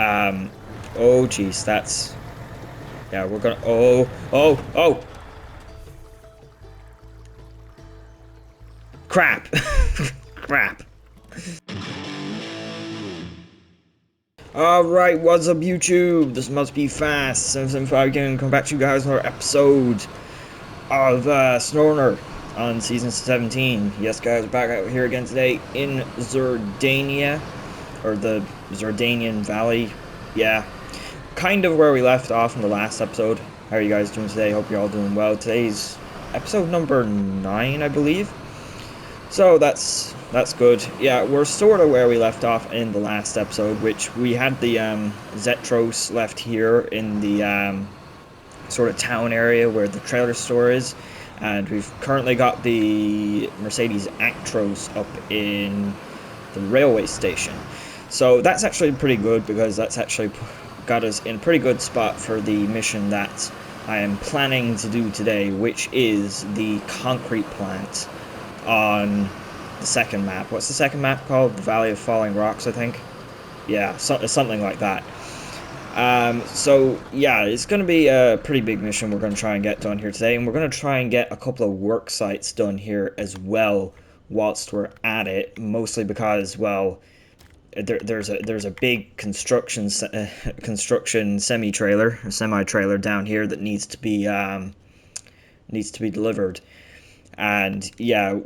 Oh jeez, that's... Yeah, we're gonna... Oh! Crap! Crap. Alright, what's up YouTube? This must be fast. 775 Gaming, come back to you guys with another episode of SNOWRUNNER on Season 17. Yes guys, we're back out here again today in Zurdania, or the Zurdanian Valley. Yeah, kind of where we left off in the last episode. How are you guys doing today? Hope you're all doing well. Today's episode number 9, I believe. So that's good. Yeah, we're sort of where we left off in the last episode, which we had the Zetros left here in the sort of town area where the trailer store is, and we've currently got the Mercedes Actros up in the railway station. So that's actually pretty good, because that's actually got us in a pretty good spot for the mission that I am planning to do today, which is the concrete plant on the second map. What's the second map called? The Valley of Falling Rocks, I think. Yeah, something like that. So yeah, it's going to be a pretty big mission we're going to try and get done here today, and we're going to try and get a couple of work sites done here as well whilst we're at it, mostly because, well, there's a big construction semi-trailer down here that needs to be delivered. And yeah,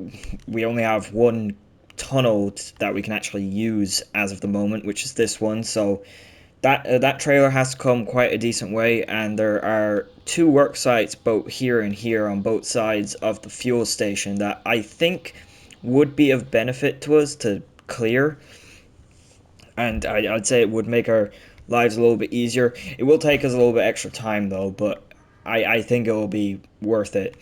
we only have one tunnel that we can actually use as of the moment, which is this one. So that trailer has to come quite a decent way, and there are two work sites, both here and here, on both sides of the fuel station that I think would be of benefit to us to clear. And I'd say it would make our lives a little bit easier. It will take us a little bit extra time though, but I think it will be worth it.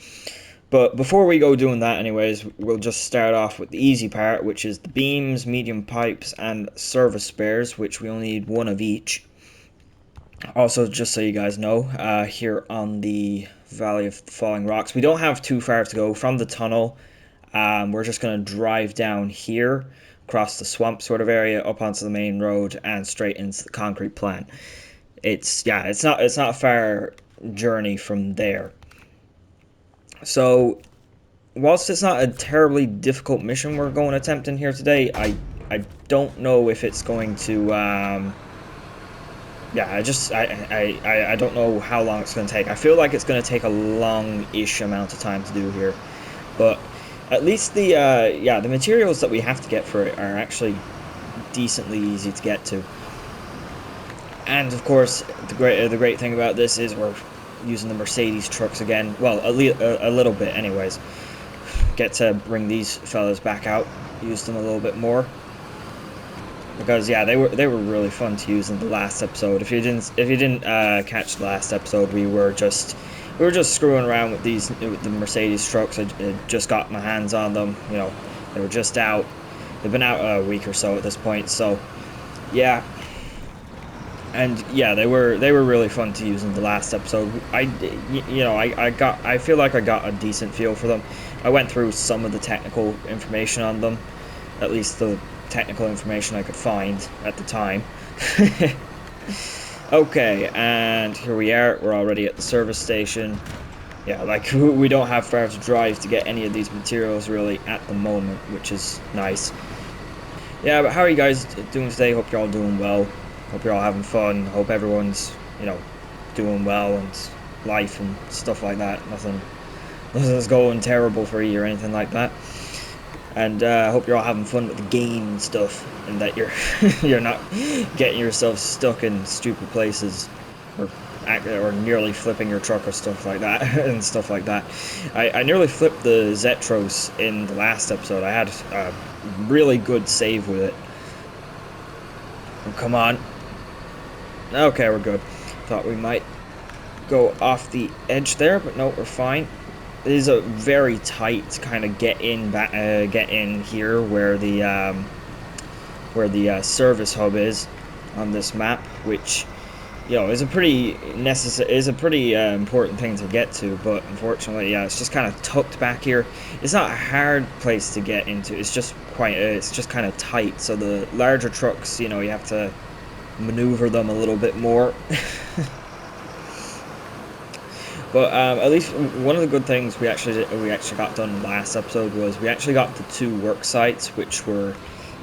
But before we go doing that anyways, we'll just start off with the easy part, which is the beams, medium pipes, and service spares, which we only need one of each. Also, just so you guys know, here on the Valley of Falling Rocks, we don't have too far to go from the tunnel. We're just going to drive down here, across the swamp sort of area, up onto the main road, and straight into the concrete plant. It's not a far journey from there. So, whilst it's not a terribly difficult mission we're going attempting here today, I don't know if it's going to, I don't know how long it's going to take. I feel like it's going to take a long-ish amount of time to do here, but at least the materials that we have to get for it are actually decently easy to get to. And of course, the great thing about this is we're using the Mercedes trucks again. Well, a little bit anyways. Get to bring these fellas back out, use them a little bit more, because yeah, they were really fun to use in the last episode. If you didn't catch the last episode, we were just screwing around with the Mercedes trucks. I just got my hands on them. You know, they were just out. They've been out a week or so at this point. So yeah. And yeah, they were really fun to use in the last episode. I feel like I got a decent feel for them. I went through some of the technical information on them, at least the technical information I could find at the time. Okay, and here we are. We're already at the service station. Yeah, like we don't have far to drive to get any of these materials really at the moment, which is nice. Yeah, but how are you guys doing today? Hope you're all doing well. Hope you're all having fun. Hope everyone's, doing well, and life and stuff like that. Nothing's going terrible for you or anything like that. And hope you're all having fun with the game and stuff, and that you're not getting yourself stuck in stupid places, or nearly flipping your truck or stuff like that, and stuff like that. I nearly flipped the Zetros in the last episode. I had a really good save with it. Oh, come on. Okay, we're good. Thought we might go off the edge there, but no, we're fine. It is a very tight kind of get in here where the service hub is on this map, which is a pretty important thing to get to. But unfortunately, yeah, it's just kind of tucked back here. It's not a hard place to get into. It's just kind of tight. So the larger trucks, you have to maneuver them a little bit more. But at least one of the good things we actually got done last episode was we actually got the 2 work sites, which were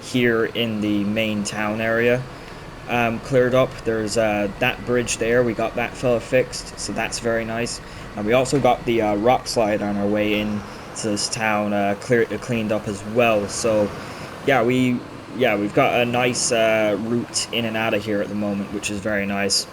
here in the main town area, cleared up. There's that bridge there. We got that fella fixed, so that's very nice. And we also got the rock slide on our way in to this town cleaned up as well. So yeah, we've got a nice route in and out of here at the moment, which is very nice.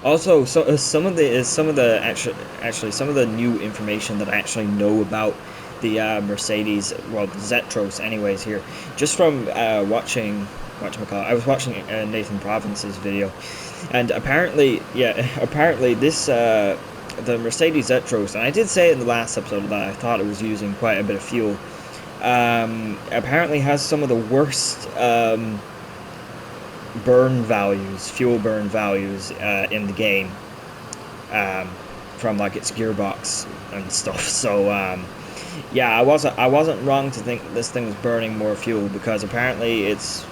Also, some of the new information that I actually know about the Mercedes, well, the Zetros, anyways, here, just from watching I was watching Nathan Province's video, and apparently this the Mercedes Actros, and I did say in the last episode that I thought it was using quite a bit of fuel. Apparently has some of the worst fuel burn values in the game, from like its gearbox and stuff. So yeah, I wasn't wrong to think this thing was burning more fuel, because apparently it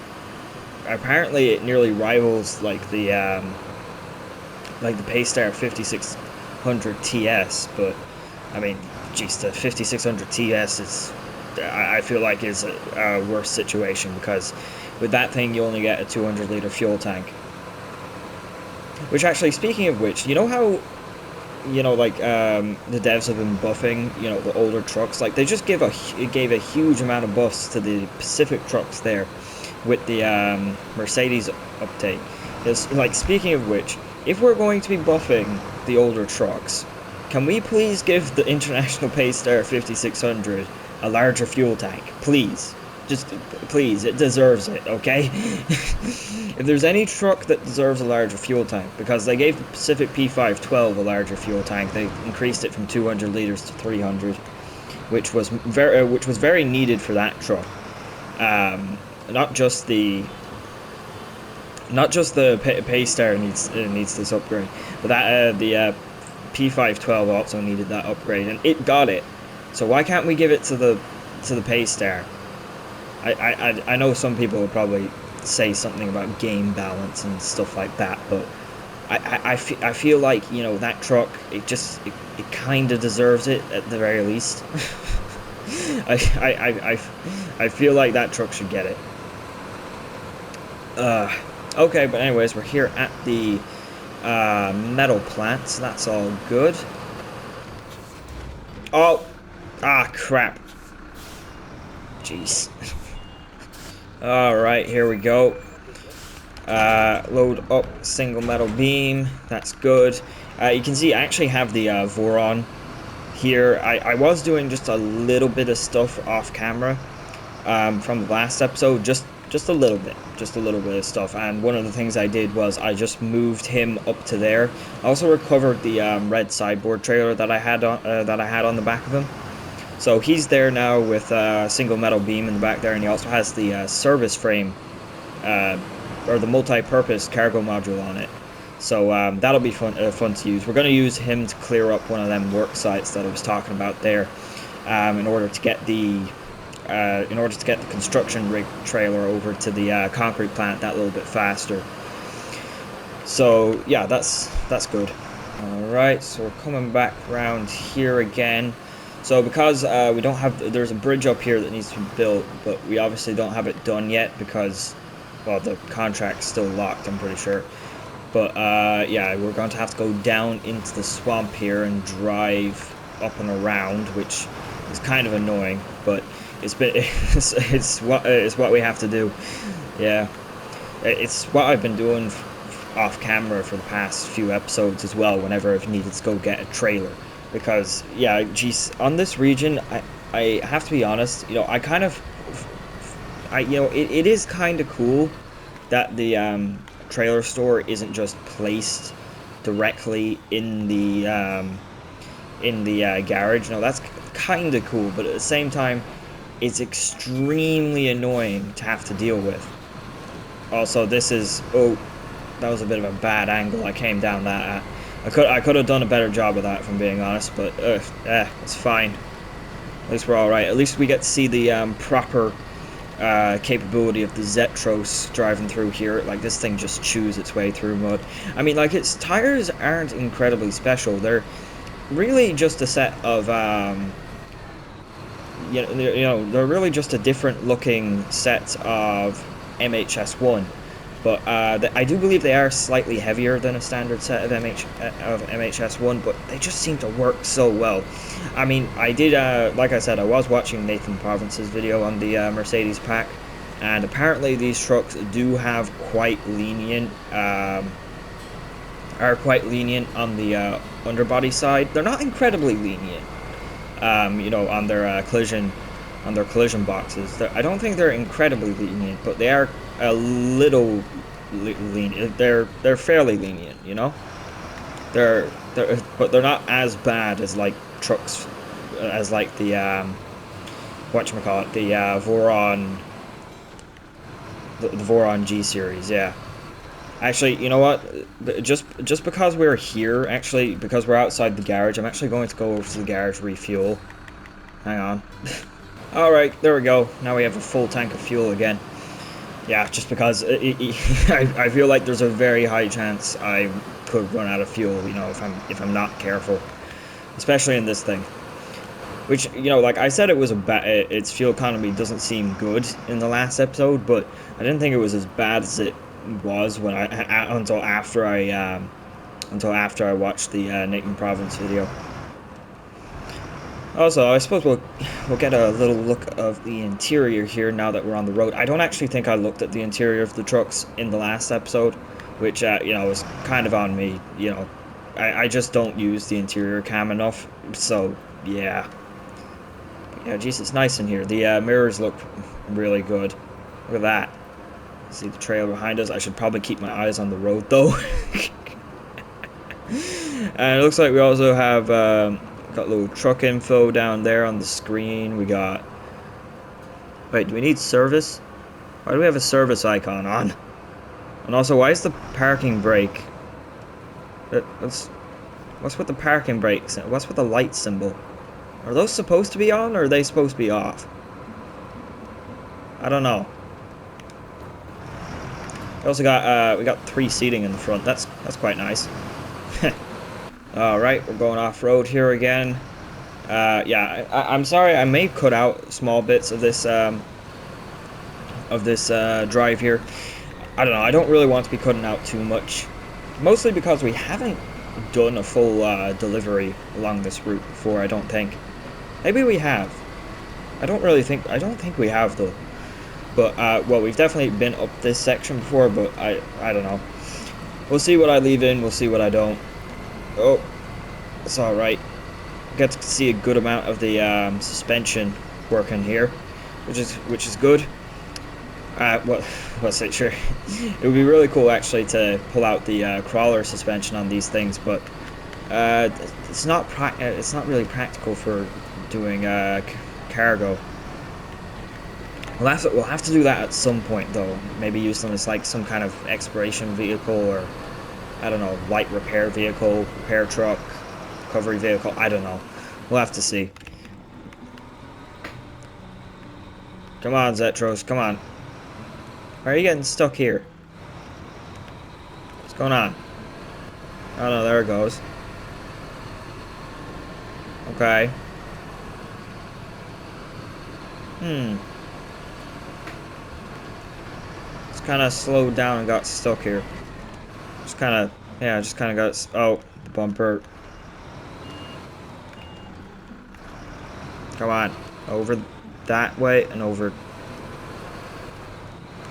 nearly rivals like the Paystar 5600 TS. But I mean, geez, the 5600 TS is, I feel like, is a worse situation, because with that thing you only get a 200-liter fuel tank. Which, actually, speaking of which, you know how, like the devs have been buffing, the older trucks. Like, they just gave a huge amount of buffs to the Pacific trucks there with the Mercedes update. Like, speaking of which, if we're going to be buffing the older trucks, can we please give the International Paystar 5600 a larger fuel tank, please? Just please, it deserves it, okay? If there's any truck that deserves a larger fuel tank, because they gave the Pacific P512 a larger fuel tank, they increased it from 200 liters to 300, which was very needed for that truck. Not just the Paystar needs this upgrade, but that the P512 also needed that upgrade, and it got it. So why can't we give it to the Paystar? I know some people will probably say something about game balance and stuff like that, but I feel like, that truck, it kind of deserves it at the very least. I feel like that truck should get it. Okay, but anyways, we're here at the metal plant, so that's all good. Oh, crap. Jeez. Alright, here we go. Load up single metal beam. That's good. You can see I actually have the Voron here. I was doing just a little bit of stuff off camera from the last episode. Just a little bit. Just a little bit of stuff. And one of the things I did was I just moved him up to there. I also recovered the red sideboard trailer that I had on the back of him. So he's there now with a single metal beam in the back there, and he also has the service frame, or the multi-purpose cargo module on it. So that'll be fun to use. We're going to use him to clear up one of them work sites that I was talking about there, in order to get the construction rig trailer over to the concrete plant that little bit faster. So yeah, that's good. All right, so we're coming back around here again. So because we don't have, there's a bridge up here that needs to be built, but we obviously don't have it done yet because, well, the contract's still locked, I'm pretty sure. But yeah, we're going to have to go down into the swamp here and drive up and around, which is kind of annoying, but it's what we have to do. Yeah, it's what I've been doing off camera for the past few episodes as well, whenever I've needed to go get a trailer. Because, yeah, geez, on this region, I have to be honest, it is kind of cool that the trailer store isn't just placed directly in the garage. No, that's kind of cool, but at the same time, it's extremely annoying to have to deal with. Also, this is, oh, that was a bit of a bad angle I came down that at. I could have done a better job of that, if I'm being honest, but it's fine. At least we're all right. At least we get to see the proper capability of the Zetros driving through here. Like, this thing just chews its way through mud. I mean, like, its tires aren't incredibly special. They're really just a set of they're really just a different looking set of MHS1, but I do believe they are slightly heavier than a standard set of MHS1, but they just seem to work so well. I mean, I did, like I said, I was watching Nathan Province's video on the Mercedes pack, and apparently these trucks do have quite lenient, are quite lenient on the underbody side. They're not incredibly lenient, on their collision boxes. I don't think they're incredibly lenient, but they are a little lenient. They're fairly lenient, you know. But they're not as bad as like trucks, as like the whatchamacallit, the Voron, the Voron G series, yeah. Actually, you know what? Just because we're here, actually, because we're outside the garage, I'm actually going to go over to the garage, refuel. Hang on. Alright, there we go. Now we have a full tank of fuel again. Yeah, just because I feel like there's a very high chance I could run out of fuel, you know, if I'm not careful. Especially in this thing. Which, you know, like I said, it was its fuel economy doesn't seem good in the last episode, but I didn't think it was as bad as it was when until after I watched the Nathan Province video. Also, I suppose we'll get a little look of the interior here now that we're on the road. I don't actually think I looked at the interior of the trucks in the last episode, which you know, was kind of on me. You know, I just don't use the interior cam enough, so yeah. But yeah, geez, it's nice in here. The mirrors look really good. Look at that. See the trail behind us. I should probably keep my eyes on the road though. And it looks like we also have got a little truck info down there on the screen. We got. Wait, do we need service? Why do we have a service icon on? And also, why is the parking brake? What's with the parking brakes? What's with the light symbol? Are those supposed to be on, or are they supposed to be off? I don't know. We also got we got 3 seating in the front. That's quite nice. All right, we're going off road here again. Yeah, I'm sorry. I may cut out small bits of this drive here. I don't know. I don't really want to be cutting out too much, mostly because we haven't done a full delivery along this route before. I don't think. Maybe we have. I don't think we have though. But, well, we've definitely been up this section before, but I don't know. We'll see what I leave in, we'll see what I don't. Oh, it's alright. Get to see a good amount of the suspension working here, which is good. What's it, sure. It would be really cool, actually, to pull out the crawler suspension on these things, but it's not really practical for doing cargo. We'll have to do that at some point, though. Maybe use them as like some kind of exploration vehicle, or I don't know, light repair vehicle, repair truck, recovery vehicle. I don't know. We'll have to see. Come on, Zetros, come on. Why are you getting stuck here? What's going on? Oh no, there it goes. Okay. Kind of slowed down and got stuck here. Just kind of got. Oh, the bumper. Come on, over that way and over.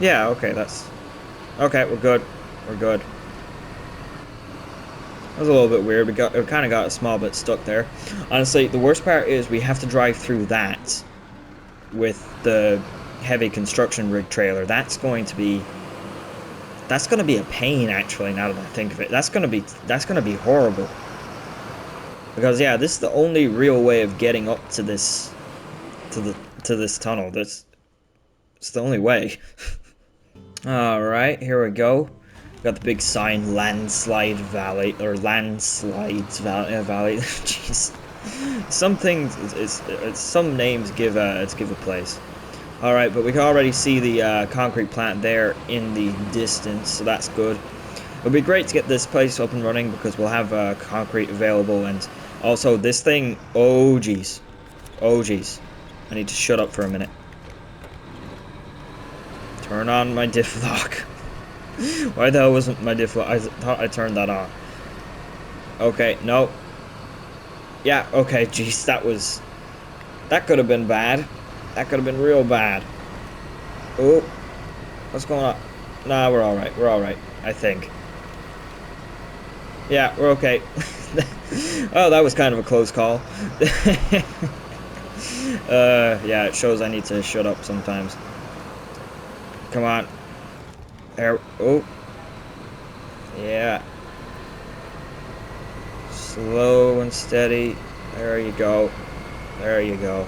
Yeah, okay, that's okay. We're good. We're good. That was a little bit weird. We kind of got a small bit stuck there. Honestly, the worst part is we have to drive through that with the heavy construction rig trailer. That's going to be a pain, actually, now that I think of it. That's gonna be horrible. Because yeah, this is the only real way of getting up to this this tunnel. It's the only way. Alright, here we go. Got the big sign, Landslide Valley, or Landslides Valley. Jeez. Some things, some names give a place. Alright, but we can already see the concrete plant there in the distance, so that's good. It'll be great to get this place up and running because we'll have concrete available, and also this thing, oh jeez. Oh jeez. I need to shut up for a minute. Turn on my diff lock. Why the hell wasn't my diff lock? I thought I turned that on. Okay, no. Yeah, okay, jeez, that could have been bad. That could have been real bad. Oh, what's going on? Nah, we're alright, I think. Yeah, we're okay. Oh, that was kind of a close call. Yeah, it shows I need to shut up sometimes. Come on. There, oh. Yeah. Slow and steady. There you go. There you go.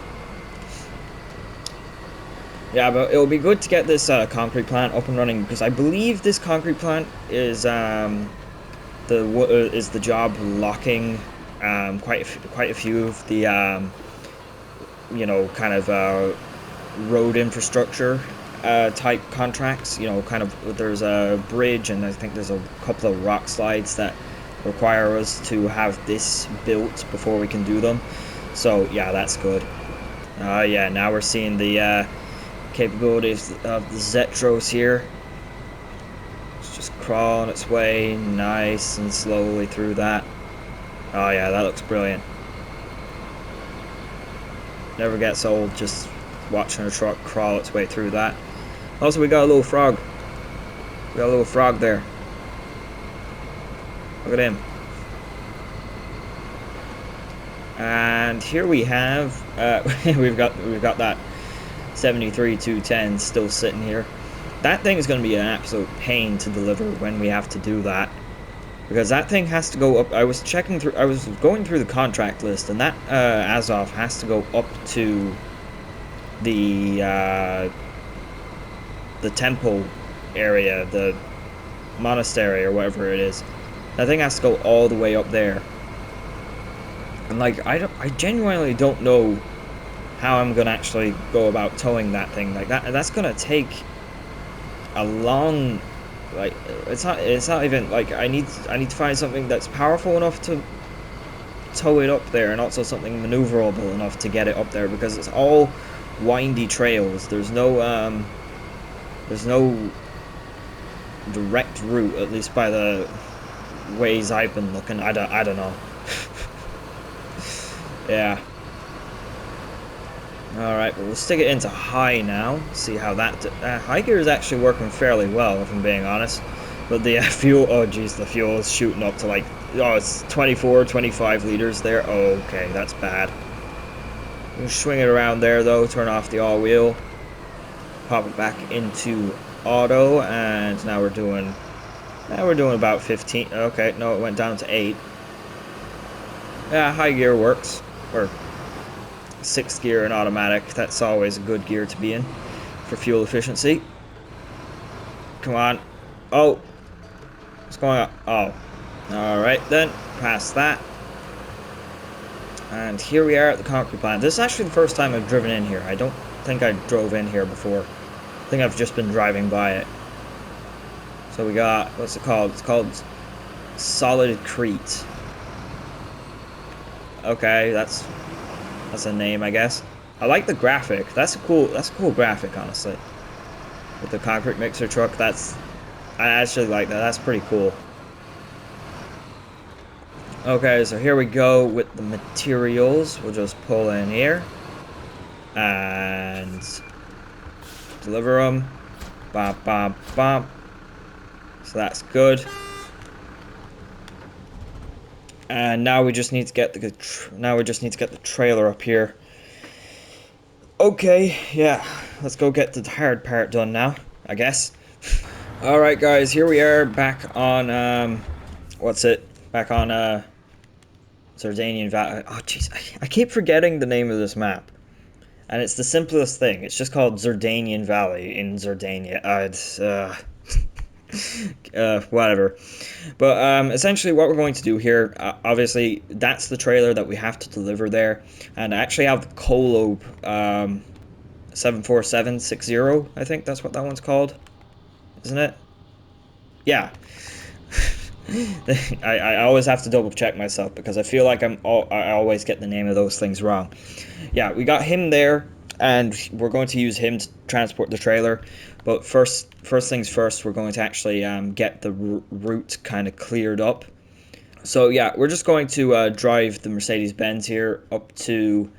Yeah, but it'll be good to get this concrete plant up and running because I believe this concrete plant is the job locking quite a few of the you know, kind of road infrastructure type contracts. You know, kind of there's a bridge and I think there's a couple of rock slides that require us to have this built before we can do them. So yeah, that's good. Yeah, now we're seeing the capabilities of the Zetros here. It's just crawling its way nice and slowly through that. Oh yeah, that looks brilliant. Never gets old just watching a truck crawl its way through that. Also, we got a little frog. We got a little frog there. Look at him. And here we have we've got that 73210 still sitting here. That thing is going to be an absolute pain to deliver when we have to do that, because that thing has to go up. I was going through the contract list, and that Azov has to go up to the temple area, the monastery or whatever it is. That thing has to go all the way up there. And like, I genuinely don't know how I'm gonna actually go about towing that thing like that. And that's gonna take a long, like, it's not even like I need to find something that's powerful enough to tow it up there, and also something maneuverable enough to get it up there, because it's all windy trails. There's no direct route, at least by the ways I've been looking. I don't know. Yeah. Alright, but we'll stick it into high now. See how that... high gear is actually working fairly well, if I'm being honest. But the fuel... Oh, geez, the fuel is shooting up to like... Oh, it's 24, 25 liters there. Oh, okay, that's bad. We'll swing it around there, though. Turn off the all-wheel. Pop it back into auto. And now we're doing... Now we're doing about 15... Okay, no, it went down to 8. Yeah, high gear works. Or... 6th gear and automatic, that's always a good gear to be in for fuel efficiency. Come on. Oh, what's going on? Oh, alright then, past that. And here we are at the concrete plant. This is actually the first time I've driven in here. I don't think I drove in here before. I think I've just been driving by it. So we got, what's it called? It's called Solidcrete. Okay, that's a name, I guess. I like the graphic. That's a cool graphic, honestly. With the concrete mixer truck, I actually like that. That's pretty cool. Okay, so here we go with the materials. We'll just pull in here and deliver them. Bop, bop, bop. So that's good. And now we just need to get the trailer up here. Okay, yeah, let's go get the hard part done now, I guess. All right, guys, here we are back on back on Zurdanian Valley. Oh, jeez, I keep forgetting the name of this map, and it's the simplest thing. It's just called Zurdanian Valley in Zurdania. Whatever. But essentially what we're going to do here, obviously that's the trailer that we have to deliver there, and I actually have the KOLOB 74760, I think that's what that one's called, isn't it? Yeah. I always have to double check myself because I feel like I always get the name of those things wrong. Yeah, we got him there, and we're going to use him to transport the trailer. But first things first, we're going to actually get the route kind of cleared up. So yeah, we're just going to drive the Mercedes-Benz here up to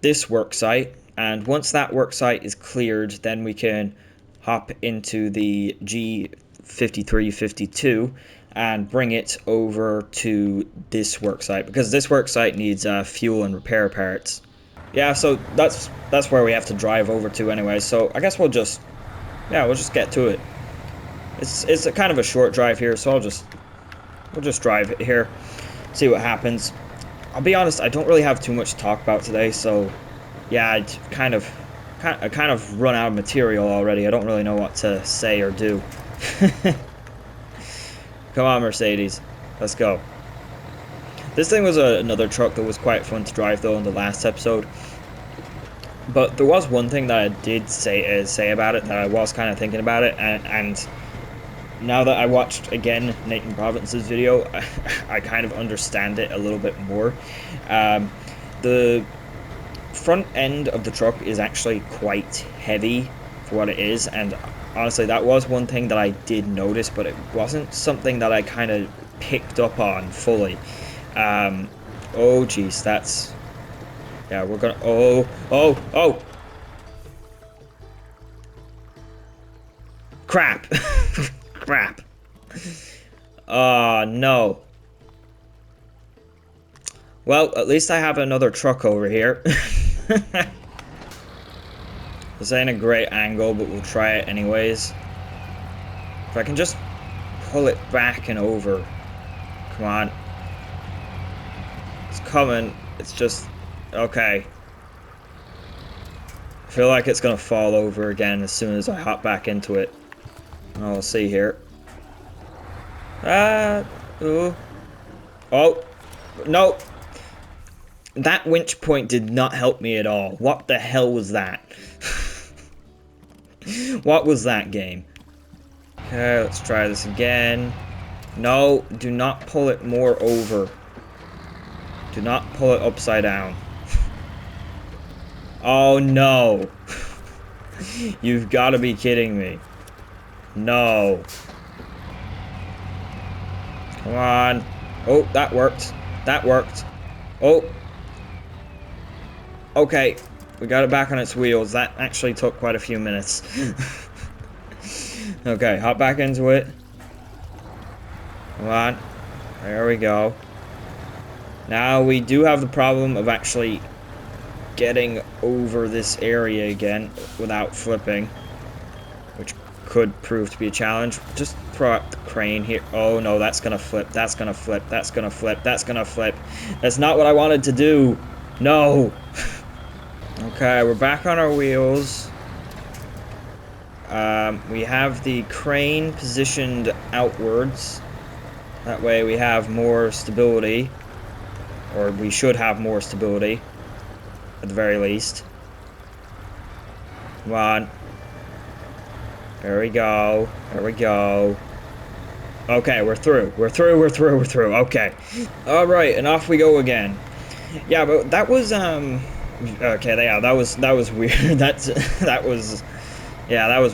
this work site, and once that work site is cleared, then we can hop into the G-5352 and bring it over to this work site, because this work site needs fuel and repair parts. Yeah, so that's where we have to drive over to anyway, so I guess we'll just get to it. It's a kind of a short drive here, so we'll just drive it here, see what happens. I'll be honest, I don't really have too much to talk about today, so yeah, I kind of run out of material already. I don't really know what to say or do. Come on, Mercedes, let's go. This thing was another truck that was quite fun to drive though in the last episode. But there was one thing that I did say about it, that I was kind of thinking about it, and now that I watched again Nathan Providence's video, I kind of understand it a little bit more. The front end of the truck is actually quite heavy for what it is, and honestly that was one thing that I did notice, but it wasn't something that I kind of picked up on fully. Oh geez, that's... yeah, we're gonna... oh! Crap! Crap. Oh, no. Well, at least I have another truck over here. This ain't a great angle, but we'll try it anyways. If I can just pull it back and over. Come on. It's coming. It's just... okay. I feel like it's gonna fall over again as soon as I hop back into it. Oh, we'll see here. Ooh. Oh, no. That winch point did not help me at all. What the hell was that? What was that, game? Okay, let's try this again. No, do not pull it more over. Do not pull it upside down. Oh, no. You've got to be kidding me. No. Come on. Oh, that worked. That worked. Oh. Okay. We got it back on its wheels. That actually took quite a few minutes. Okay, hop back into it. Come on. There we go. Now we do have the problem of actually getting over this area again without flipping, which could prove to be a challenge. Just throw out the crane here. Oh no, that's gonna flip. That's gonna flip. That's gonna flip. That's gonna flip. That's not what I wanted to do. No. Okay, we're back on our wheels. We have the crane positioned outwards. That way we have more stability. Or we should have more stability. At the very least. Come on. There we go. There we go. Okay, we're through. We're through. We're through. We're through. Okay. Alright, and off we go again. Yeah, but that was, okay, yeah, that was weird. That was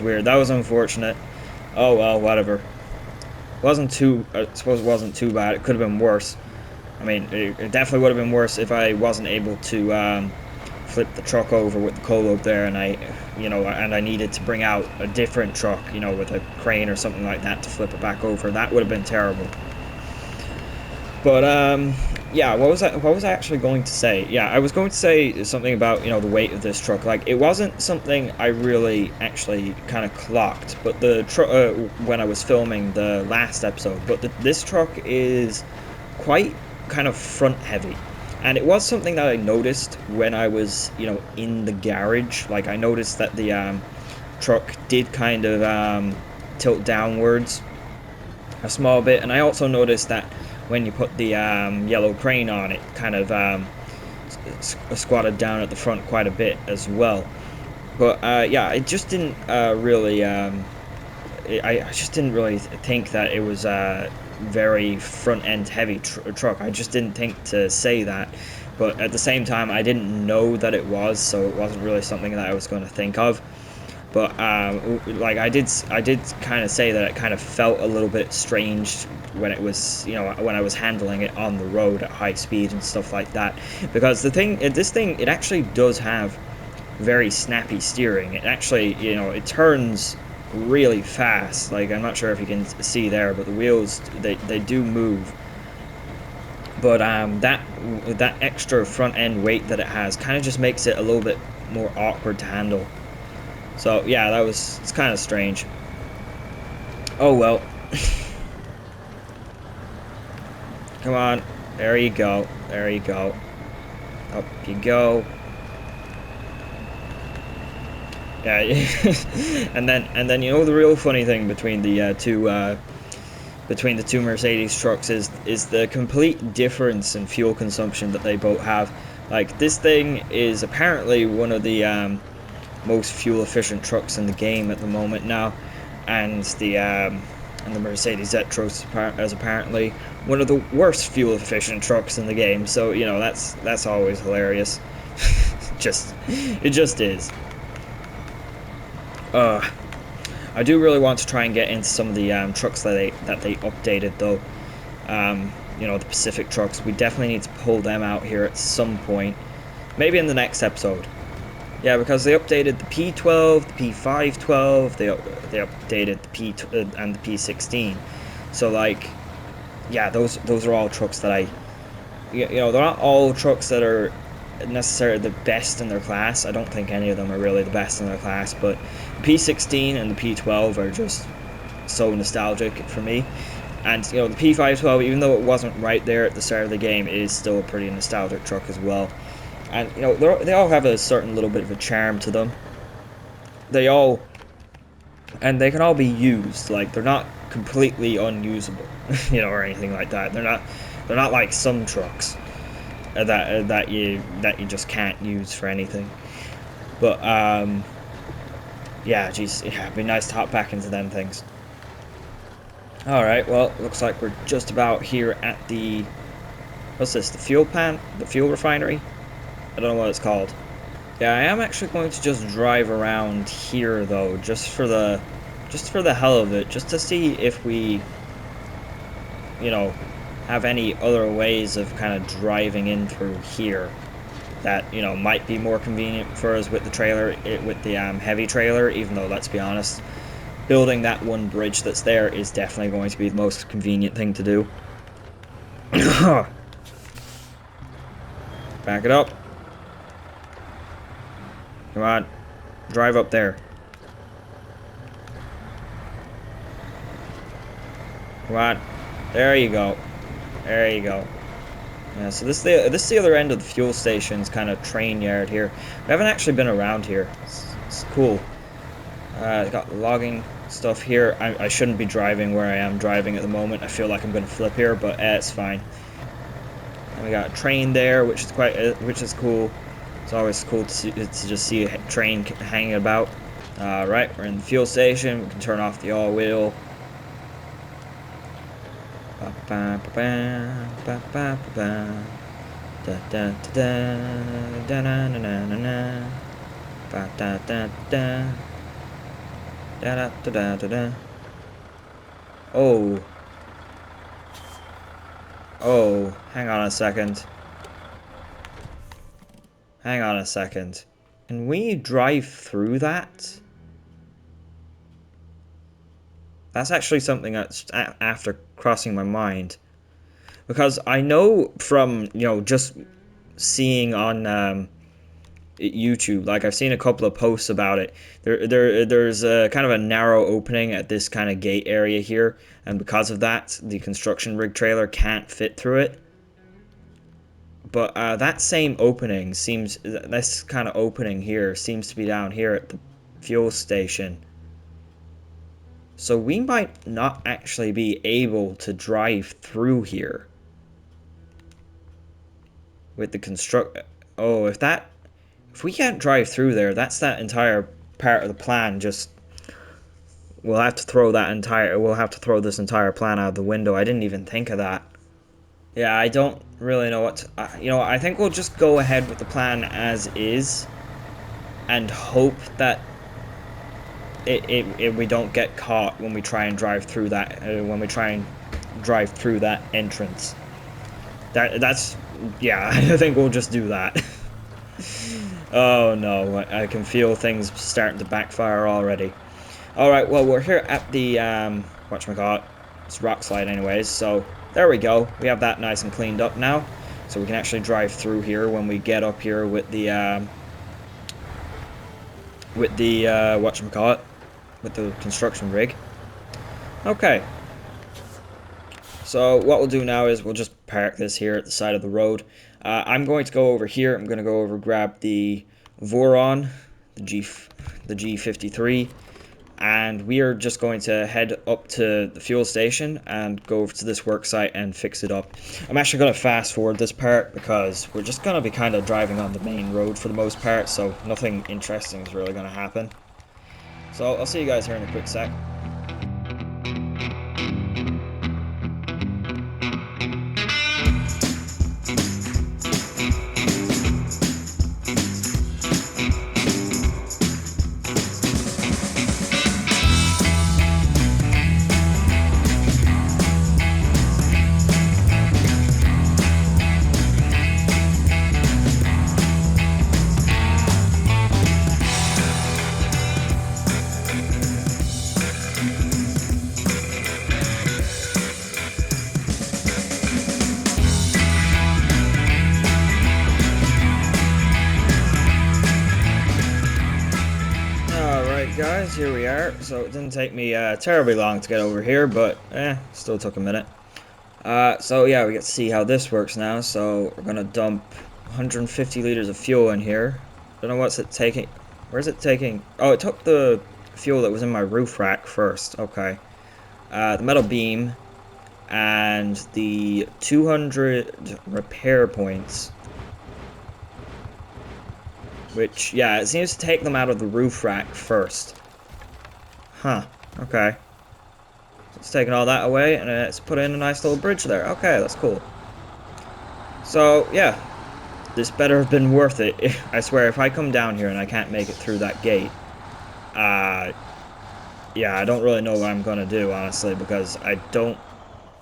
weird. That was unfortunate. Oh, well, whatever. I suppose it wasn't too bad. It could have been worse. I mean, it definitely would have been worse if I wasn't able to, flip the truck over with the KOLOB there, and I needed to bring out a different truck, with a crane or something like that to flip it back over. That would have been terrible. But yeah, what was I actually going to say? Yeah, I was going to say something about the weight of this truck. Like, it wasn't something I really actually kind of clocked, but the truck when I was filming the last episode. But this truck is quite kind of front heavy. And it was something that I noticed when I was, in the garage. Like, I noticed that the truck did kind of tilt downwards a small bit. And I also noticed that when you put the yellow crane on, it kind of squatted down at the front quite a bit as well. But yeah, it just didn't really. I just didn't really think that it was a very front end heavy truck. I just didn't think to say that. But at the same time, I didn't know that it was, so it wasn't really something that I was going to think of. But like I did kind of say that it kind of felt a little bit strange when it was, you know, when I was handling it on the road at high speed and stuff like that. Because this thing, it actually does have very snappy steering. It actually, you know, it turns really fast. Like, I'm not sure if you can see there, but the wheels, they do move. But that extra front end weight that it has kind of just makes it a little bit more awkward to handle. So yeah, it's kind of strange. Oh well. Come on, there you go, there you go. Up you go. Yeah, and then you know the real funny thing between the two Mercedes trucks is the complete difference in fuel consumption that they both have. Like, this thing is apparently one of the most fuel efficient trucks in the game at the moment now, and the Mercedes Zetros is apparently one of the worst fuel efficient trucks in the game. So, you know, that's always hilarious. It just is. I do really want to try and get into some of the trucks that they updated though. You know, the Pacific trucks. We definitely need to pull them out here at some point. Maybe in the next episode. Yeah, because they updated the P12, the P512, they updated the P and the P16. So like, yeah, those are all trucks that you know, they're not all trucks that are necessarily the best in their class. I don't think any of them are really the best in their class, but the P16 and the P12 are just so nostalgic for me. And you know, the P512, even though it wasn't right there at the start of the game, it is still a pretty nostalgic truck as well. And you know, they all have a certain little bit of a charm to them. They can all be used. Like, they're not completely unusable, you know, or anything like that. They're not like some trucks that you just can't use for anything. But yeah, geez, yeah, it'd be nice to hop back into them things. All right, well, looks like we're just about here at the, what's this? The fuel refinery. I don't know what it's called. Yeah, I am actually going to just drive around here though, just for the hell of it, just to see if we, you know, have any other ways of kind of driving in through here that, you know, might be more convenient for us with the trailer, with the heavy trailer. Even though, let's be honest, building that one bridge that's there is definitely going to be the most convenient thing to do. Back it up. Come on, drive up there. Come on, there you go. There you go. Yeah, so this is the other end of the fuel station's kind of train yard here. We haven't actually been around here. It's cool. Got logging stuff here. I shouldn't be driving where I am driving at the moment. I feel like I'm going to flip here, but it's fine. And we got a train there, which is cool. It's always cool to just see a train hanging about. Right, we're in the fuel station. We can turn off the all-wheel. Oh. Oh, hang on a second. Hang on a second. Can we drive through that? That's actually something that's after crossing my mind. Because I know from, you know, just seeing on YouTube, like I've seen a couple of posts about it. There's a kind of a narrow opening at this kind of gate area here, and because of that, the construction rig trailer can't fit through it. But that same opening this kind of opening here seems to be down here at the fuel station. So we might not actually be able to drive through here with the Oh, if we can't drive through there, that's that entire part of the plan. Just we'll have to throw this entire plan out the window. I didn't even think of that. Yeah, I don't really know what you know. I think we'll just go ahead with the plan as is, and hope that we don't get caught when we try and drive through that entrance. That's yeah. I think we'll just do that. Oh no, I can feel things starting to backfire already. Alright, well, we're here at the, whatchamacallit, it's rock slide anyways, so there we go. We have that nice and cleaned up now, so we can actually drive through here when we get up here with the, whatchamacallit, with the construction rig. Okay. So what we'll do now is we'll just park this here at the side of the road. I'm going to go over here. I'm going to go over grab the Voron, the G53, and we are just going to head up to the fuel station and go over to this work site and fix it up. I'm actually going to fast forward this part because we're just going to be kind of driving on the main road for the most part, so nothing interesting is really going to happen. So I'll see you guys here in a quick sec. Guys, here we are. So it didn't take me terribly long to get over here, but still took a minute. So yeah, we get to see how this works now. So we're gonna dump 150 liters of fuel in here. Don't know what's it taking. Where's it taking? Oh, it took the fuel that was in my roof rack first. Okay. The metal beam and the 200 repair points. Which, yeah, it seems to take them out of the roof rack first. Huh, okay. So it's taking all that away, and it's put in a nice little bridge there. Okay, that's cool. So, yeah. This better have been worth it. I swear, if I come down here and I can't make it through that gate, yeah, I don't really know what I'm gonna do, honestly, because I don't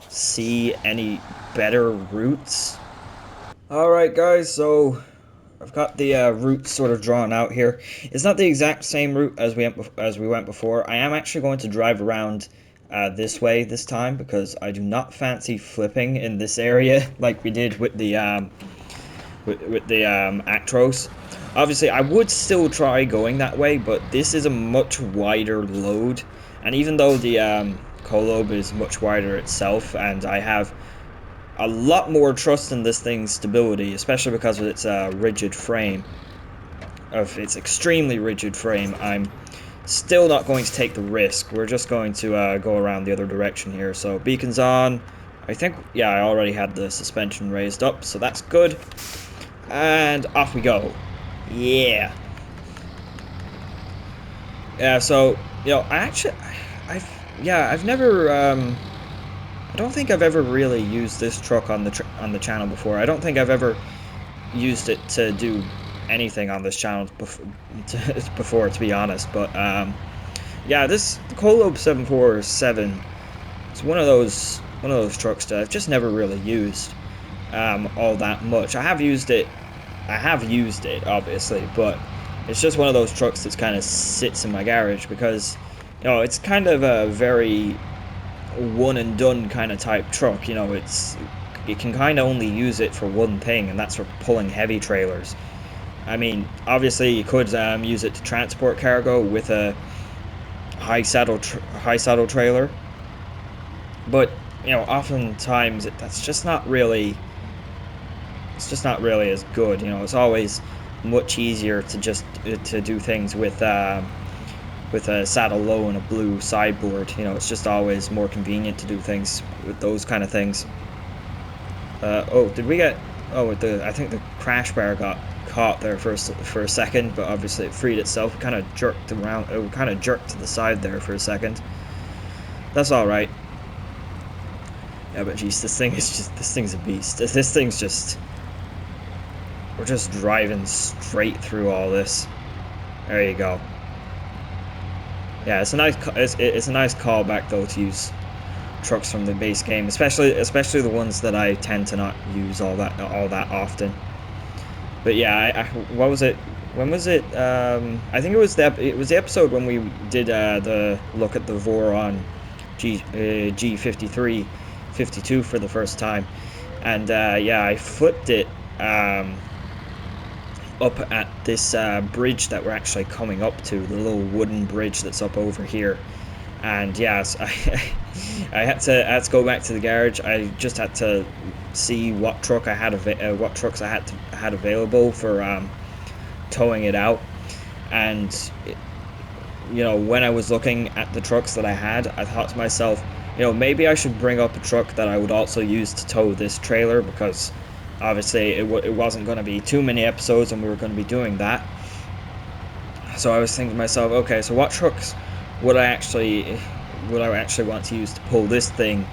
see any better routes. Alright, guys, so I've got the route sort of drawn out here. It's not the exact same route as we went before. I am actually going to drive around this way this time because I do not fancy flipping in this area like we did with the Actros. Obviously, I would still try going that way, but this is a much wider load, and even though the KOLOB is much wider itself, and I have a lot more trust in this thing's stability, especially because of its rigid frame, of its extremely rigid frame, I'm still not going to take the risk. We're just going to go around the other direction here. So beacons on. I think, yeah, I already had the suspension raised up, so that's good. And off we go. Yeah. Yeah, so, you know, I've never, I don't think I've ever really used this truck on the channel before. I don't think I've ever used it to do anything on this channel before, to be honest. But yeah, the KOLOB 747 is one of those trucks that I've just never really used all that much. I have used it, obviously, but it's just one of those trucks that kind of sits in my garage because, you know, it's kind of a very one and done kind of type truck. You know, you can kind of only use it for one thing, and that's for pulling heavy trailers. I mean, obviously you could use it to transport cargo with a high saddle trailer, but you know, oftentimes it's just not really as good. You know, it's always much easier to just to do things with a saddle low and a blue sideboard. You know, it's just always more convenient to do things with those kind of things. Oh, did we get... Oh, I think the crash bar got caught there for a second, but obviously it freed itself. Kind of jerked around. It kind of jerked to the side there for a second. That's all right. Yeah, but geez, this thing's a beast. This thing's just. We're just driving straight through all this. There you go. Yeah, it's a nice callback though to use trucks from the base game, especially the ones that I tend to not use all that often. But yeah, what was it? When was it? I think it was the episode when we did the look at the Voron G-5352 for the first time, and yeah, I flipped it up at this bridge that we're actually coming up to, the little wooden bridge that's up over here. And yes, I had to go back to the garage. I just had to see what truck I had what trucks I had available for towing it out. And you know, when I was looking at the trucks that I had, I thought to myself, you know, maybe I should bring up a truck that I would also use to tow this trailer, because obviously it wasn't going to be too many episodes and we were going to be doing that. So I was thinking to myself, okay, so what trucks would I actually want to use to pull this thing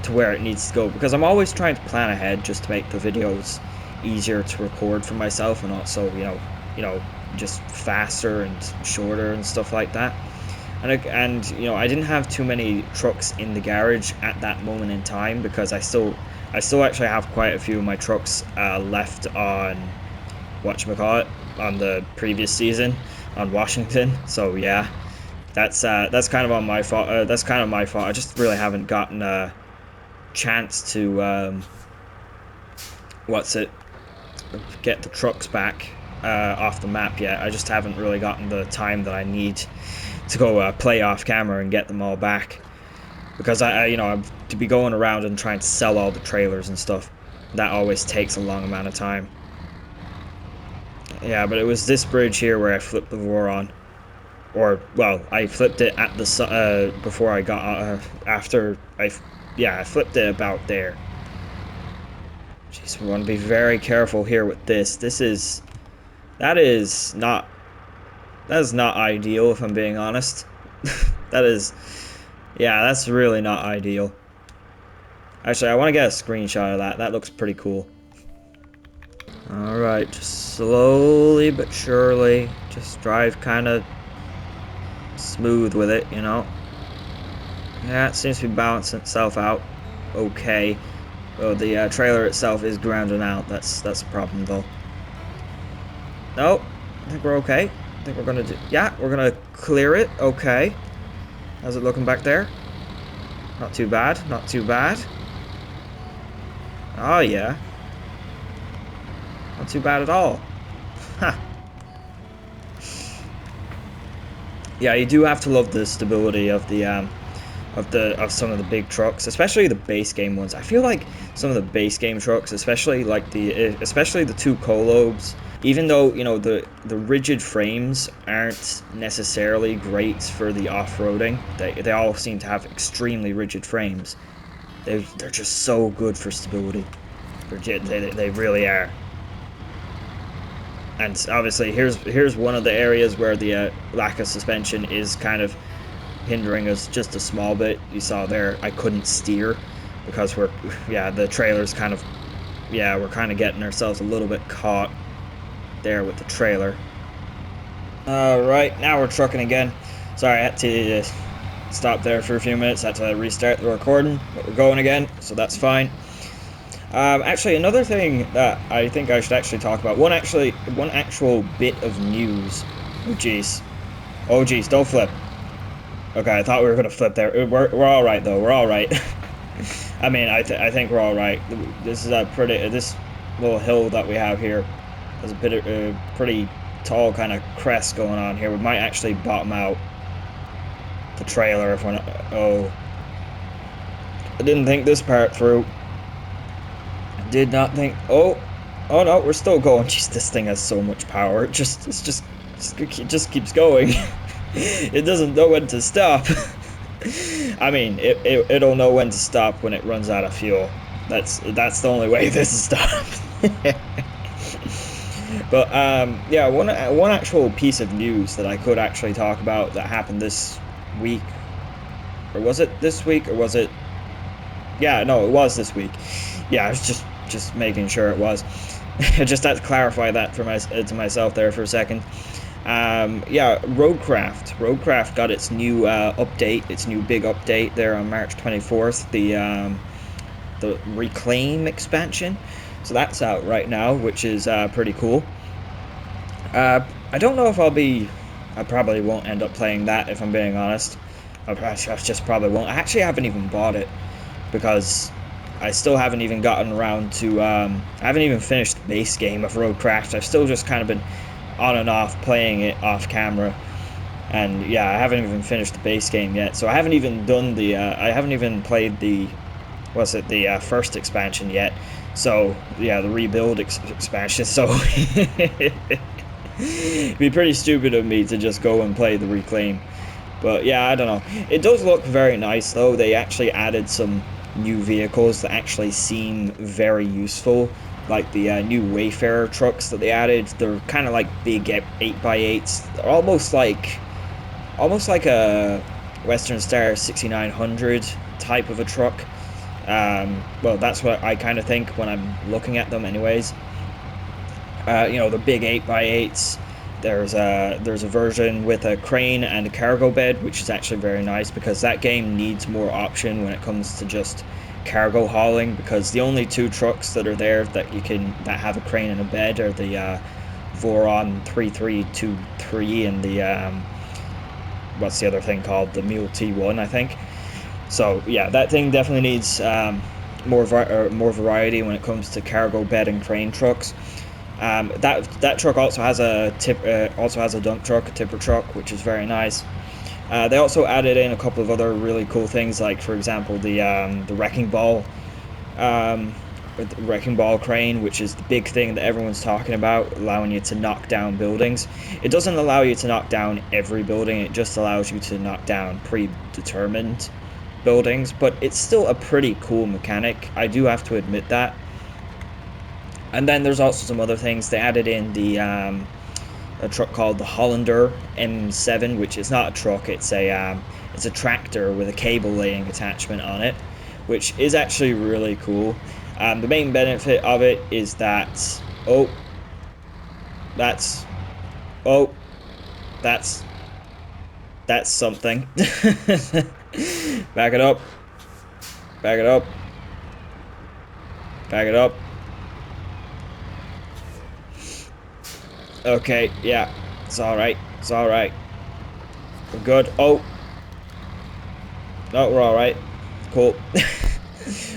to where it needs to go? Because I'm always trying to plan ahead just to make the videos easier to record for myself, and also you know just faster and shorter and stuff like that. And you know, I didn't have too many trucks in the garage at that moment in time, because I still actually have quite a few of my trucks left on whatchamacallit, on the previous season on Washington. So yeah, that's kind of on my fault. That's kind of my fault. I just really haven't gotten a chance to get the trucks back off the map yet. I just haven't really gotten the time that I need to go play off camera and get them all back, because I to be going around and trying to sell all the trailers and stuff, that always takes a long amount of time. Yeah, but it was this bridge here where I flipped the Voron. Or, well, I flipped it at the before I got after I flipped it about there. Jeez, we want to be very careful here with this. That is not ideal, if I'm being honest. That's really not ideal. Actually, I want to get a screenshot of that. That looks pretty cool. Alright, just slowly but surely, just drive kind of smooth with it, you know. Yeah, it seems to be balancing itself out okay. Well, the trailer itself is grounding out. That's a problem though. Nope, I think we're okay. I think we're gonna we're gonna clear it. Okay. How's it looking back there? Not too bad. Not too bad. Oh yeah. Not too bad at all. Huh. Yeah, you do have to love the stability of the of some of the big trucks, especially the base game ones. I feel like some of the base game trucks, especially the two KOLOBs, even though you know the rigid frames aren't necessarily great for the off-roading, they all seem to have extremely rigid frames. They're just so good for stability. They really are. And obviously, here's one of the areas where the lack of suspension is kind of hindering us just a small bit. You saw there, I couldn't steer because the trailer's kind of, we're kind of getting ourselves a little bit caught there with the trailer. Alright, now we're trucking again. Sorry, I had to stop there for a few minutes. I had to restart the recording, but we're going again, so that's fine. Actually, another thing that I think I should actually talk about, one actual bit of news. Oh jeez, don't flip. Okay, I thought we were gonna flip there. We're all right though. We're all right. I mean, I think we're all right. This is this little hill that we have here. There's a bit of pretty tall kind of crest going on here. We might actually bottom out the trailer if we're not. Oh, I didn't think this part through. Did not think. Oh no, we're still going. Jeez, this thing has so much power. It just keeps going. It doesn't know when to stop. I mean, it'll know when to stop when it runs out of fuel. That's the only way this is stopped. But yeah, one actual piece of news that I could actually talk about that happened this week, or was it this week, or was it? Yeah, no, it was this week. Yeah, I was just making sure it was. I just had to clarify that for to myself there for a second. Yeah, Roadcraft got its new update, its new big update there on March 24th. The Reclaim expansion. So that's out right now, which is pretty cool. I don't know if I probably won't end up playing that if I'm being honest. I just probably won't. I actually haven't even bought it because I still haven't even gotten around to. I haven't even finished the base game of Roadcraft. I've still just kind of been on and off playing it off camera. And yeah, I haven't even finished the base game yet. So I haven't even done the. I haven't even played the. Was it the first expansion yet? So yeah, the rebuild expansion. So it'd be pretty stupid of me to just go and play the Reclaim. But yeah, I don't know. It does look very nice though. They actually added some new vehicles that actually seem very useful. Like the new Wayfarer trucks that they added. They're kind of like big 8x8s. They're almost like a Western Star 6900 type of a truck. Well, that's what I kind of think when I'm looking at them anyways. You know, the big 8x8s. There's a version with a crane and a cargo bed, which is actually very nice because that game needs more option when it comes to just cargo hauling, because the only two trucks that are there that have a crane and a bed are the Voron 5323 and the what's the other thing called, the Mule T1, I think. So yeah, that thing definitely needs more variety when it comes to cargo bed and crane trucks. That truck also has a dump truck, a tipper truck, which is very nice. They also added in a couple of other really cool things, like for example the wrecking ball crane, which is the big thing that everyone's talking about, allowing you to knock down buildings. It doesn't allow you to knock down every building; it just allows you to knock down predetermined buildings. But it's still a pretty cool mechanic. I do have to admit that. And then there's also some other things. They added in a truck called the Hollander M7, which is not a truck. It's a tractor with a cable laying attachment on it, which is actually really cool. The main benefit of it is that that's something. Back it up. Back it up. Back it up. Okay, yeah, it's alright, it's alright. We're good. Oh! No, we're alright. Cool.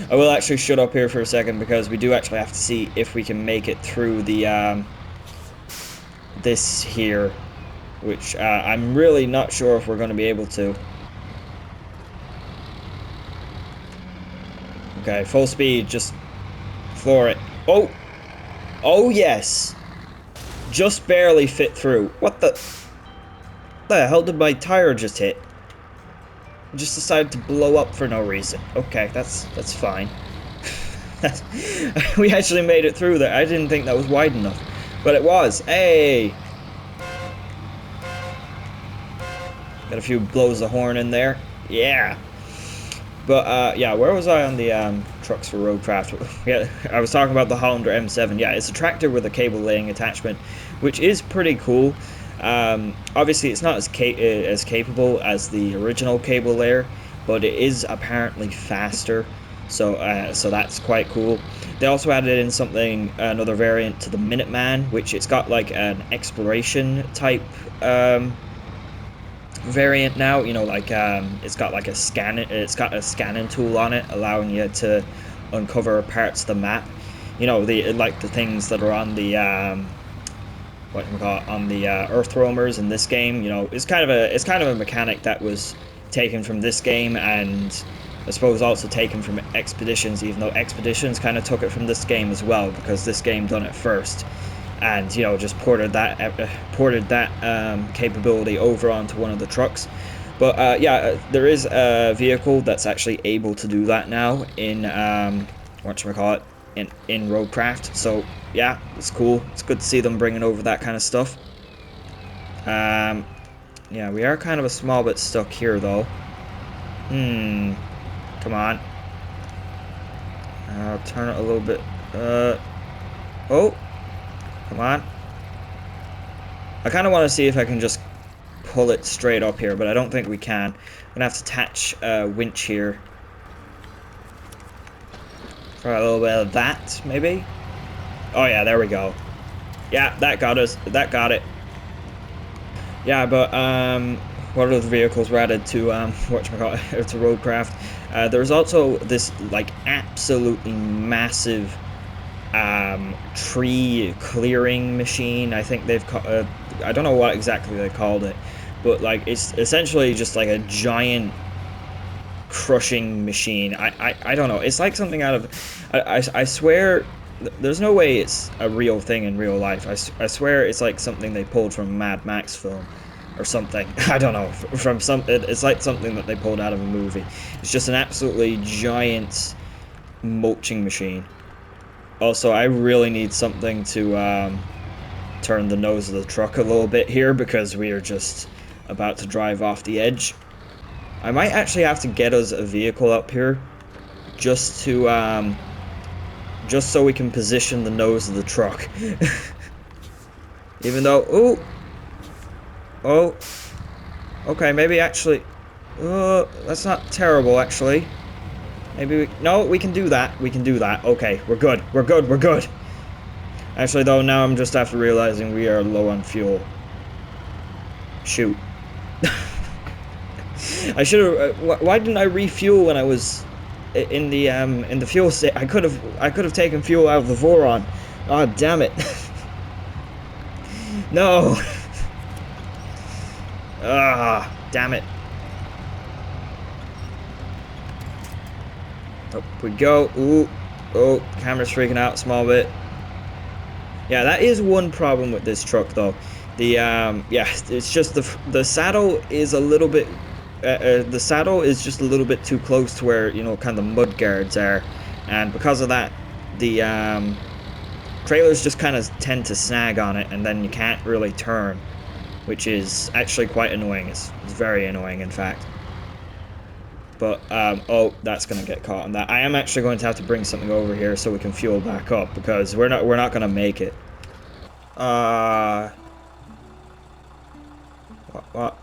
I will actually shut up here for a second because we do actually have to see if we can make it through the, this here, which, I'm really not sure if we're going to be able to. Okay, full speed, just floor it. Oh! Oh, yes! Just barely fit through. What the hell did my tire just hit? It just decided to blow up for no reason. Okay, that's fine. We actually made it through there. I didn't think that was wide enough, but it was. Hey! Got a few blows of horn in there. Yeah. But, yeah, where was I on the trucks for Roadcraft? Yeah, I was talking about the Hollander M7. Yeah, it's a tractor with a cable laying attachment, which is pretty cool. Obviously, it's not as capable as the original cable layer, but it is apparently faster, so that's quite cool. They also added in another variant to the Minuteman, which it's got like an exploration type variant now. You know, like it's got a scanning tool on it, allowing you to uncover parts of the map. You know, the things that are on the Earth roamers in this game. You know, it's kind of a mechanic that was taken from this game, and I suppose also taken from Expeditions, even though Expeditions kind of took it from this game as well, because this game done it first. And, you know, just ported that capability over onto one of the trucks. But yeah, there is a vehicle that's actually able to do that now in whatchamacallit, in roadcraft. So yeah, it's cool. It's good to see them bringing over that kind of stuff. Yeah, we are kind of a small bit stuck here though. Come on. I'll turn it a little bit. Oh, come on. I kind of want to see if I can just pull it straight up here, but I don't think we can. I'm gonna have to attach a winch here. For a little bit of that, maybe? Oh yeah, there we go. Yeah, that got us. That got it. Yeah, but what other vehicles were added to whatchamacallit, to roadcraft? There's also this like absolutely massive tree clearing machine. I think they've I don't know what exactly they called it, but like it's essentially just like a giant crushing machine. I don't know. It's like something out of I swear there's no way it's a real thing in real life. I swear it's like something they pulled from a Mad Max film or something. I don't know. From some it's like something that they pulled out of a movie. It's just an absolutely giant mulching machine. Also, I really need something to turn the nose of the truck a little bit here because we are just about to drive off the edge. I might actually have to get us a vehicle up here just to just so we can position the nose of the truck. Even though, oh, okay, maybe actually, that's not terrible actually. Maybe no, we can do that. We can do that. Okay, we're good. We're good. We're good. Actually, though, now I'm just after realizing we are low on fuel. Shoot. I should have. Why didn't I refuel when I was in the fuel station? I could have taken fuel out of the Voron. Oh, damn it. No. Ah, damn it. Up we go. Ooh. Oh, camera's freaking out a small bit. Yeah, that is one problem with this truck, though. The yeah, it's just the saddle is a little bit. The saddle is just a little bit too close to where, you know, kind of the mud guards are, and because of that, the trailers just kind of tend to snag on it, and then you can't really turn, which is actually quite annoying. It's very annoying, in fact. But oh, that's gonna get caught on that. I am actually going to have to bring something over here so we can fuel back up because we're not gonna make it. What?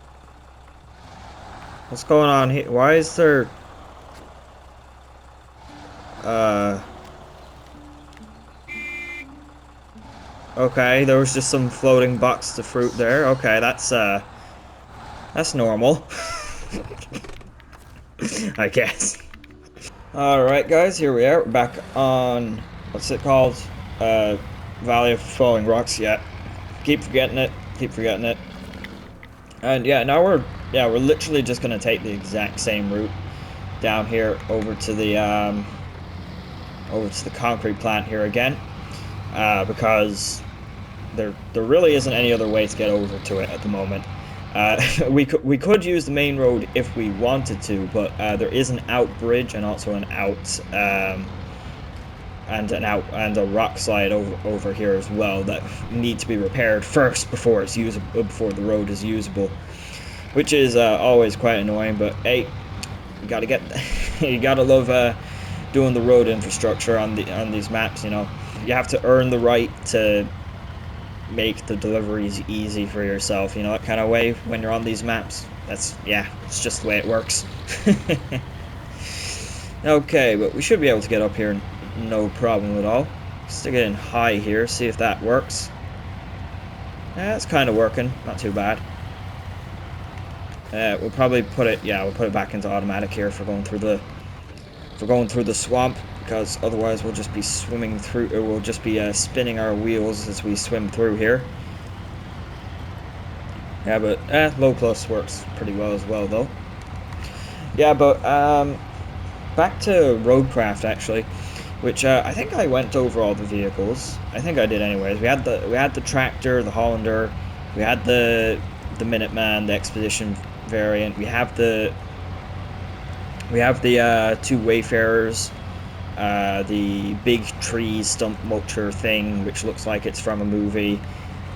What's going on here? Why is there okay, there was just some floating box of fruit there. Okay, that's normal. I guess. Alright guys, here we are. We're back on, what's it called? Valley of Falling Rocks. Yeah. Keep forgetting it. Keep forgetting it. And yeah, now we're literally just gonna take the exact same route down here over to the concrete plant here again. Because there really isn't any other way to get over to it at the moment. We could use the main road if we wanted to, but there is an out bridge and also an out and a rock slide over here as well that need to be repaired first before it's usable, before the road is usable, which is always quite annoying. But hey, you gotta get you gotta love doing the road infrastructure on these maps. You know, you have to earn the right to make the deliveries easy for yourself, you know, that kind of way when you're on these maps. That's, yeah, it's just the way it works. Okay, but we should be able to get up here no problem at all. Stick it in high here, see if that works. Yeah, it's kind of working, not too bad. We'll probably put it, yeah, we'll put it back into automatic here for going through the swamp, because otherwise we'll just be swimming through, or we'll just be spinning our wheels as we swim through here. Yeah, but low plus works pretty well as well, though. Yeah, but back to roadcraft actually, which I think I went over all the vehicles. I think I did anyways. We had the tractor, the Hollander, we had the Minuteman, the Expedition variant. We have the two Wayfarers. the big tree stump mulcher thing, which looks like it's from a movie,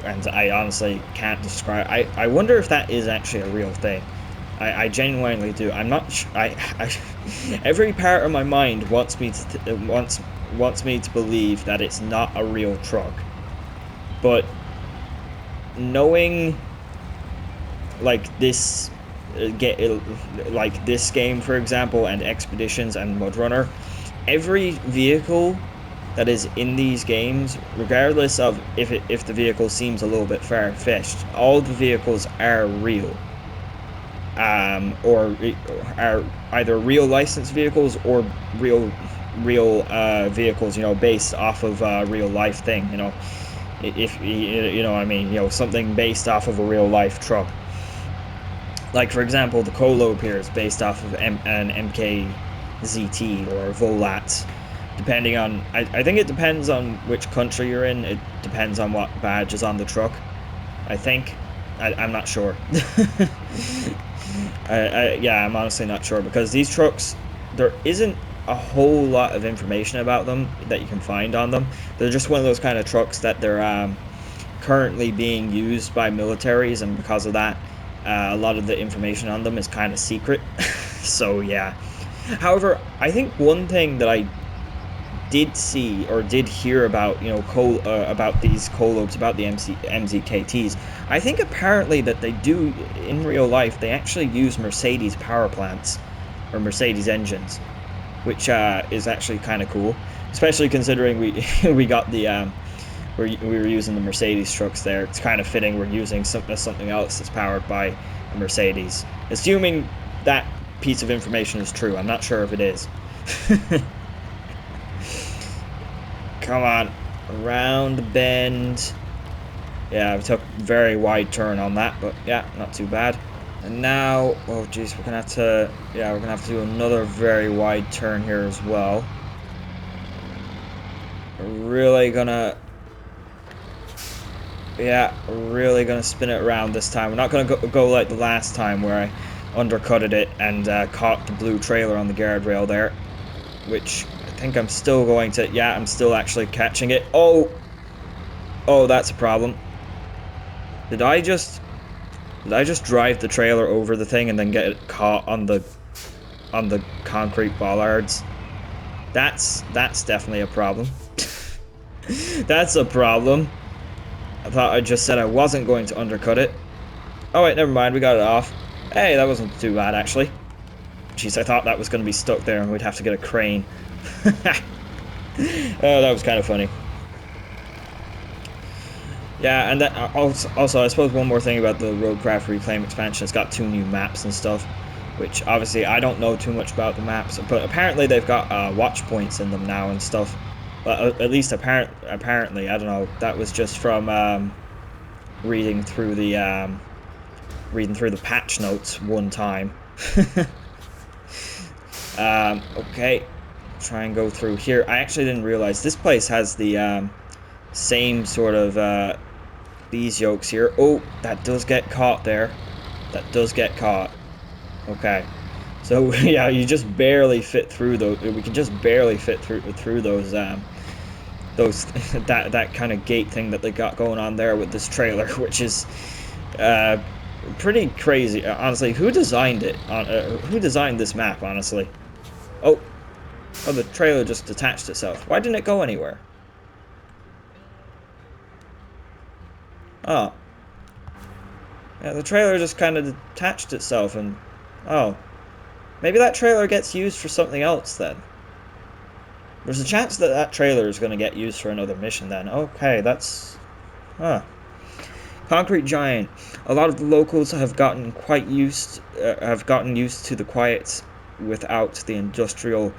and I honestly can't describe. I wonder if that is actually a real thing. I genuinely do. I'm not. Every part of my mind wants me to wants me to believe that it's not a real truck, but knowing like this like this game, for example, and Expeditions and MudRunner, every vehicle that is in these games, regardless of if the vehicle seems a little bit far-fetched, all the vehicles are real, or are either real licensed vehicles or real vehicles, you know, based off of a real life thing, you know, if you know what I mean, you know, something based off of a real life truck. Like, for example, the KOLOB here is based off of an MKZT or Volat, depending on, I think it depends on which country you're in. It depends on what badge is on the truck, I think. I'm not sure. Yeah, I'm honestly not sure, because these trucks, there isn't a whole lot of information about them that you can find on them. They're just one of those kind of trucks that they're currently being used by militaries, and because of that, a lot of the information on them is kind of secret. So yeah. However, I think one thing that I did see or did hear about, you know, about these KOLOBs, about the MZKTs, I think apparently that they do, in real life, they actually use Mercedes power plants or Mercedes engines, which is actually kind of cool, especially considering we got the we were using the Mercedes trucks there. It's kind of fitting we're using something else that's powered by a Mercedes, assuming that piece of information is true. I'm not sure if it is. Come on, around the bend. Yeah, we took a very wide turn on that, but yeah, not too bad. And now, oh geez, we're gonna have to do another very wide turn here as well. Really gonna spin it around this time. We're not gonna go like the last time where I undercutted it and caught the blue trailer on the guardrail there, which I think I'm still going to. Yeah, I'm still actually catching it. Oh, that's a problem. Did I just drive the trailer over the thing and then get it caught on the concrete bollards? That's definitely a problem. That's a problem. I thought I just said I wasn't going to undercut it. Oh wait, never mind, we got it off. Hey, that wasn't too bad, actually. Jeez, I thought that was going to be stuck there and we'd have to get a crane. Oh, that was kind of funny. Yeah, and that, also, I suppose one more thing about the Roadcraft Reclaim expansion, it's got 2 new maps and stuff, which obviously I don't know too much about the maps, but apparently they've got watch points in them now and stuff. Well, at least apparently, I don't know. That was just from reading through the patch notes one time. Okay, try and go through here. I actually didn't realize this place has the same sort of these yokes here. Oh, that does get caught there. That does get caught. Okay. So yeah, you just barely fit through those. We can just barely fit through those that kind of gate thing that they got going on there with this trailer, which is pretty crazy. Honestly, who designed it? Who designed this map? Honestly. Oh, the trailer just detached itself. Why didn't it go anywhere? Oh. Yeah, the trailer just kind of detached itself and... Oh. Maybe that trailer gets used for something else then. There's a chance that that trailer is going to get used for another mission then. Okay, that's... Huh. Concrete Giant. A lot of the locals have gotten used to the quiet without the industrial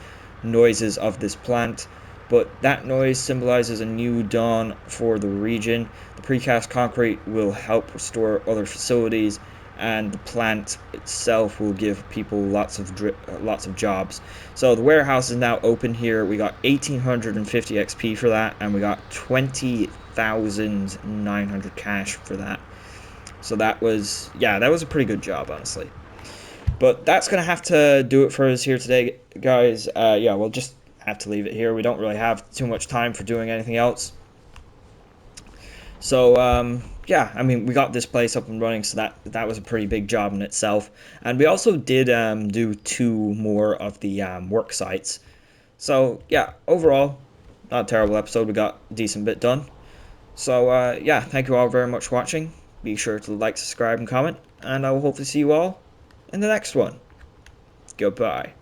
noises of this plant, but that noise symbolizes a new dawn for the region. The precast concrete will help restore other facilities, and the plant itself will give people lots of jobs. So the warehouse is now open here. We got 1,850 XP for that, and we got 20,900 cash for that. So that was a pretty good job, honestly. But that's gonna have to do it for us here today, guys. Yeah, we'll just have to leave it here. We don't really have too much time for doing anything else. So yeah, I mean, we got this place up and running, so that was a pretty big job in itself. And we also did do 2 more of the work sites. So yeah, overall, not a terrible episode. We got a decent bit done. So yeah, thank you all very much for watching. Be sure to like, subscribe, and comment, and I will hopefully see you all in the next one. Goodbye.